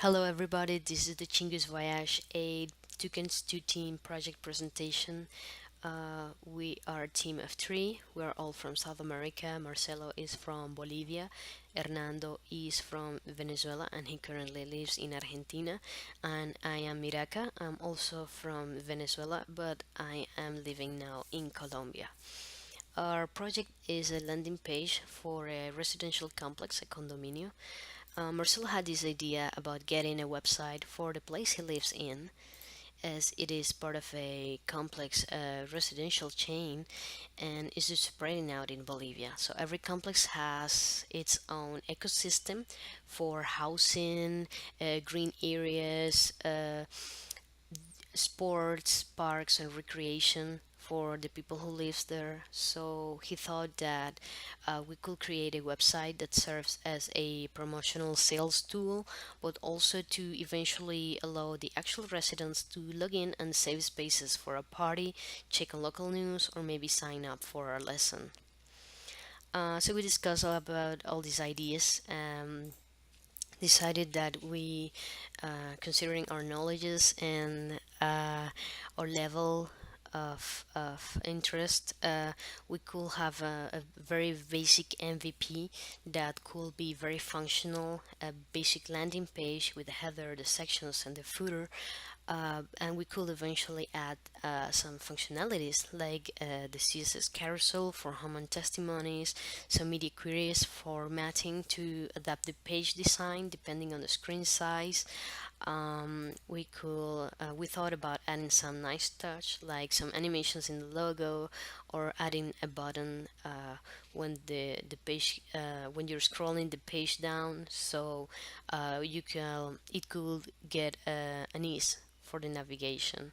Hello everybody, this is the Chingus Voyage, a Toucans 2 team project presentation. We are a team of three. We are all from South America. Marcelo is from Bolivia, Hernando is from Venezuela, and he currently lives in Argentina. And I am Miraca. I'm also from Venezuela, but I am living now in Colombia. Our project is a landing page for a residential complex, a condominium. Marcelo had this idea about getting a website for the place he lives in, as it is part of a complex residential chain and is spreading out in Bolivia. So every complex has its own ecosystem for housing, green areas, sports, parks, and recreation for the people who lives there. So he thought that we could create a website that serves as a promotional sales tool, but also to eventually allow the actual residents to log in and save spaces for a party, check on local news, or maybe sign up for a lesson. So we discussed all about all these ideas. Decided that we, considering our knowledges and our level of interest, we could have a very basic MVP that could be very functional, a basic landing page with the header, the sections, and the footer. And we could eventually add some functionalities like the CSS carousel for home and testimonies, some media queries formatting to adapt the page design depending on the screen size. We thought about adding some nice touch like some animations in the logo or adding a button when the page when you're scrolling the page down, so you can it could get an ease for the navigation.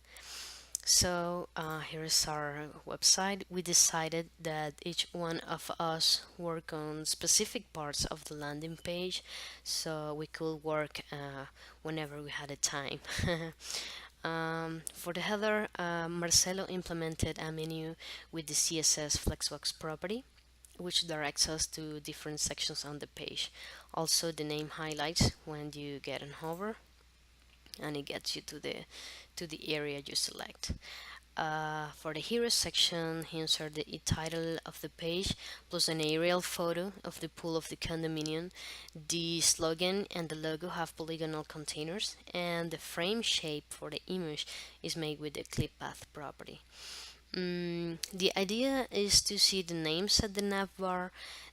So here is our website. We decided that each one of us work on specific parts of the landing page, so we could work whenever we had a time. For the header, Marcelo implemented a menu with the CSS Flexbox property, which directs us to different sections on the page. Also, the name highlights when you get an hover, and it gets you to the area you select. For the hero section, he inserted the title of the page plus an aerial photo of the pool of the condominium. The slogan and the logo have polygonal containers, and the frame shape for the image is made with the clip path property. The idea is to see the names at the nav bar,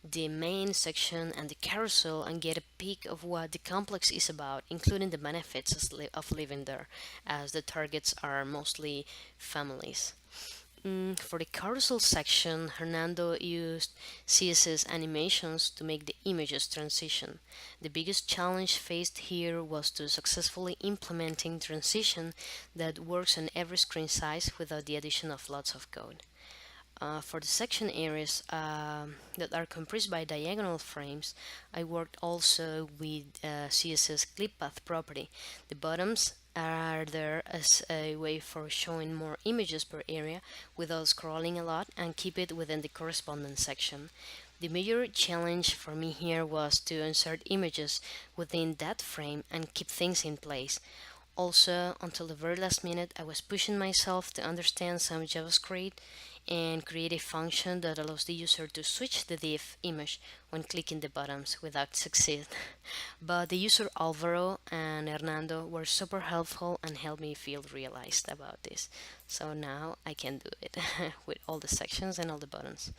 the main section, and the carousel, and get a peek of what the complex is about, including the benefits of living there, as the targets are mostly families. For the carousel section, Hernando used CSS animations to make the images transition. The biggest challenge faced here was to successfully implementing transition that works on every screen size without the addition of lots of code. For the section areas that are comprised by diagonal frames, I worked also with CSS clip path property. The bottoms are there as a way for showing more images per area without scrolling a lot and keep it within the corresponding section. The major challenge for me here was to insert images within that frame and keep things in place. Also, until the very last minute, I was pushing myself to understand some JavaScript and create a function that allows the user to switch the div image when clicking the buttons without succeed. But the user Alvaro and Hernando were super helpful and helped me feel realized about this. So now I can do it with all the sections and all the buttons.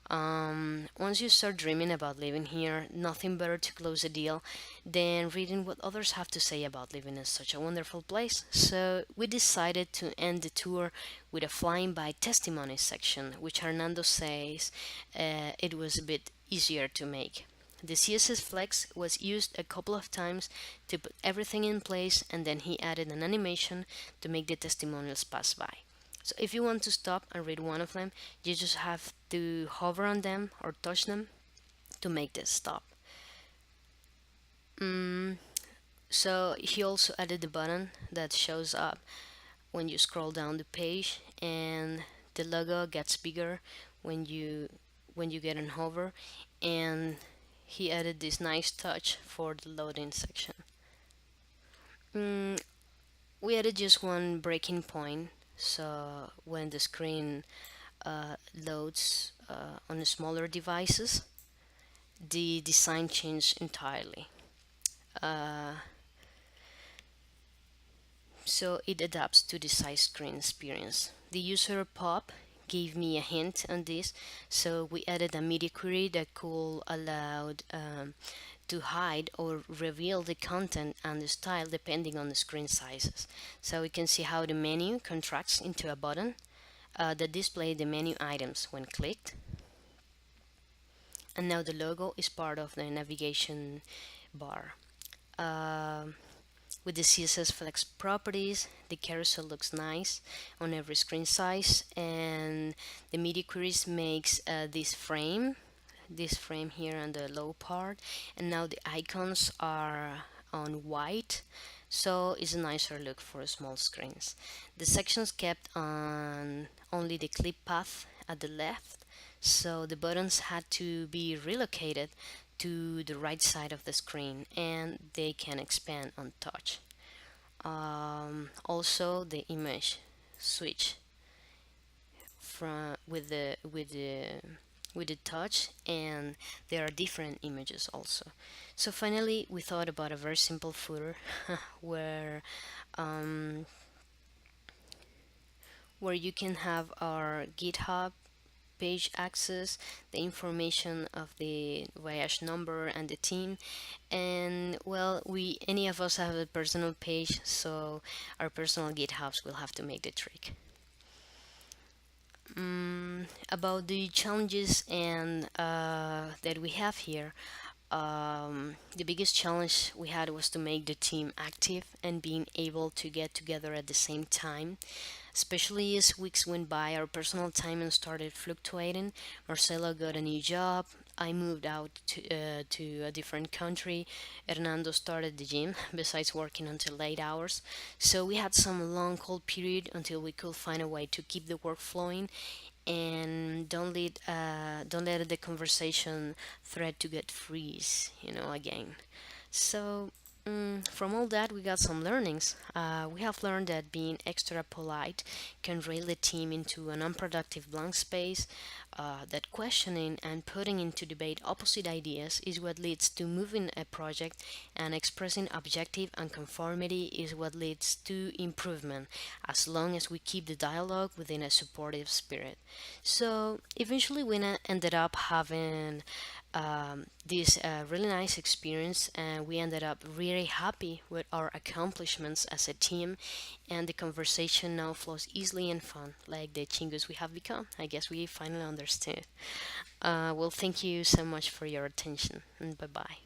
Once you start dreaming about living here, nothing better to close a deal than reading what others have to say about living in such a wonderful place. So we decided to end the tour with a flying by testimony section, which Hernando says it was a bit easier to make. The CSS Flex was used a couple of times to put everything in place, and then he added an animation to make the testimonials pass by. So if you want to stop and read one of them, you just have to hover on them or touch them to make this stop. So he also added the button that shows up when you scroll down the page, and the logo gets bigger when you get an hover, and he added this nice touch for the loading section. Mm, we added just one breaking point. So when the screen loads on the smaller devices, the design changed entirely. Uh, so it adapts to the side screen experience. The user pop gave me a hint on this, so we added a media query that could allow to hide or reveal the content and the style depending on the screen sizes. So we can see how the menu contracts into a button that displays the menu items when clicked, and now the logo is part of the navigation bar. Um with the CSS Flex properties, the carousel looks nice on every screen size, and the media queries makes this frame here on the low part, and now the icons are on white, so it's a nicer look for small screens. The sections kept on only the clip path at the left, so the buttons had to be relocated to the right side of the screen, and they can expand on touch. Also, the image switch from with the touch, and there are different images also. So finally, we thought about a very simple footer where um, where you can have our GitHub page access, the information of the Voyage number and the team, and well, we any of us have a personal page, so our personal GitHubs will have to make the trick. About the challenges and that we have here, the biggest challenge we had was to make the team active and being able to get together at the same time. Especially as weeks went by, our personal timing started fluctuating. Marcelo got a new job. I moved out to a different country. Hernando started the gym, besides working until late hours. So we had some long cold period until we could find a way to keep the work flowing and don't let the conversation thread to get freeze, again. So from all that, we got some learnings. We have learned that being extra polite can rail the team into an unproductive blank space, that questioning and putting into debate opposite ideas is what leads to moving a project, and expressing objective and conformity is what leads to improvement, as long as we keep the dialogue within a supportive spirit. So eventually, we ended up having this really nice experience, and we ended up really happy with our accomplishments as a team, and the conversation now flows easily and fun like the chingus we have become. I guess we finally understood. Well, thank you so much for your attention, and bye bye.